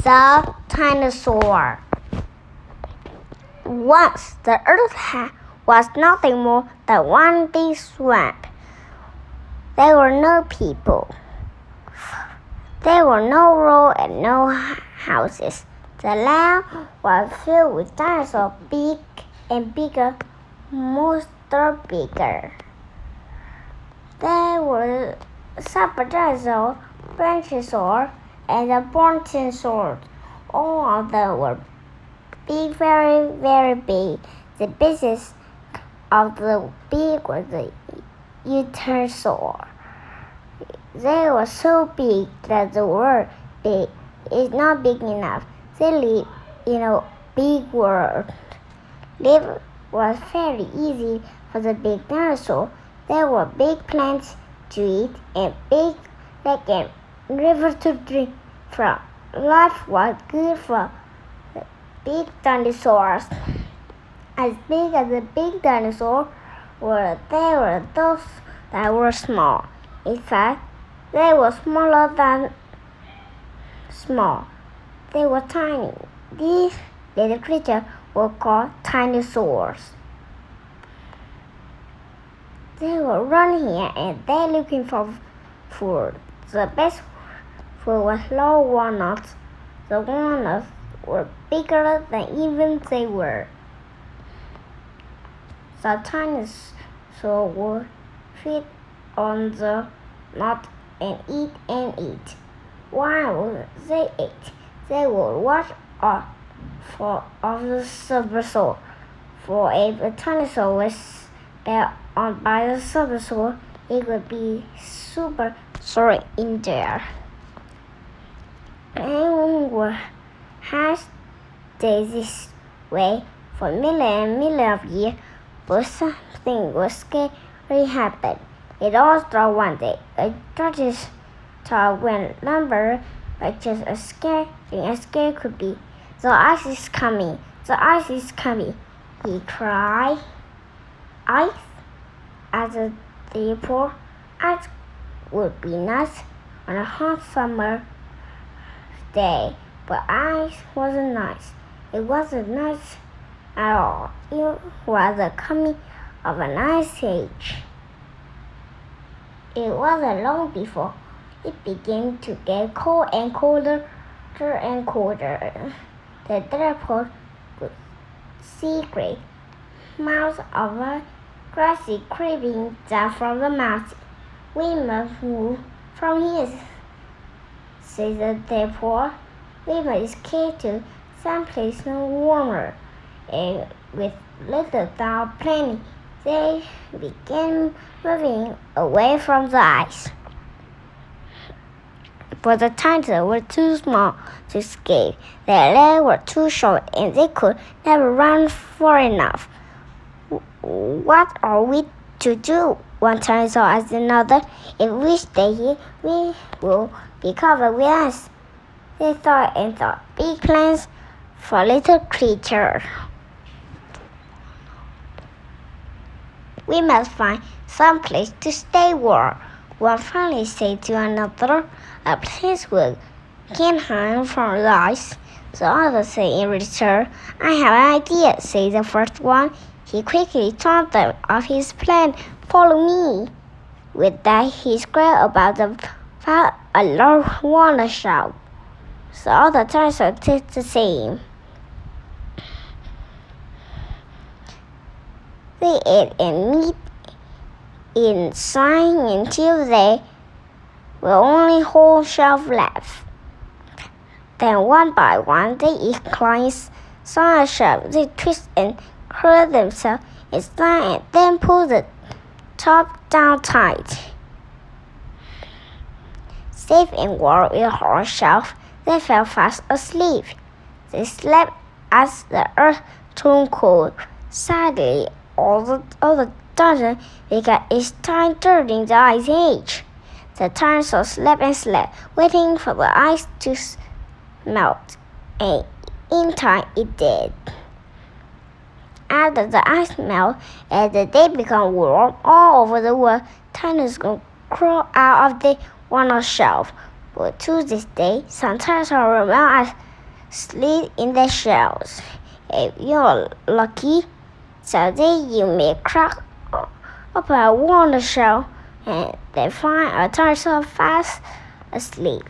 The dinosaur. Once the earth was nothing more than one big swamp. There were no people. There were no roads and no houses. The land was filled with dinosaurs, big and bigger, monster bigger. There were super dinosaurs, brachiosaurs, and the brontosaurs. All of them were big, very, very big. The biggest of the big was the pterosaur. They were so big that the word big is not big enough. They live in a big world. Life was very easy for the big dinosaur. There were big plants to eat and big lakes and rivers to drink from. Life was good for the big dinosaurs. As big as the big dinosaurs were, there were those that were small. In fact, they were smaller than small. They were tiny. These little creatures were called dinosaurs. They were running here and there looking for food. The best food was raw walnuts. The walnuts were bigger than even they were. The dinosaurs would feed on the nuts and eat. While they ate, they would watch out of the supersaur. For if a dinosaur was spelled on by the supersaur, it would be super sorry in there. And has stayed this way for millions of years, but something was scary happened. It all started one day. A tortoise thought when lumber like just as scary could be. The ice is coming. The ice is coming. He cried. Ice? As the airport, ice would be nice on a hot summer day, but ice wasn't nice. It wasn't nice at all. It was the coming of an ice age. It wasn't long before it began to get cold and colder and colder. The airport could see great miles of grassy creeping down from the mountain. We must move from here, said the airport. We must escape to someplace warmer. And with little doubt planning, they began moving away from the ice. But the dinosaurs were too small to escape. Their legs were too short and they could never run far enough. What are we to do? One dinosaur asked another. If we stay here, we will be covered with ice. They thought and thought. Big plans for little creatures. We must find some place to stay warm. One finally said to another, a place we can hide from the ice. The other said in return, I have an idea, said the first one. He quickly told them of his plan. Follow me. With that, he squared about a large walnut shell. The other dinosaurs did the same. They ate and meat inside until they were only whole shells left. Then one by one they each climbed some a shelf. They twist and curl themselves inside and then pull the top down tight. Safe and warm in a hard shelf, they fell fast asleep. They slept as the earth turned cold. Sadly, all the dinosaurs began its time during the ice age. The dinosaurs slept and slept, waiting for the ice to melt, and in time it did. After the ice melted and the day became warm all over the world, dinosaurs crawled out of the walnut shelf. But to this day, some dinosaurs remain as sleep in the shells. If you're lucky, someday you may crack open a wonder shell and then find a dinosaur fast asleep.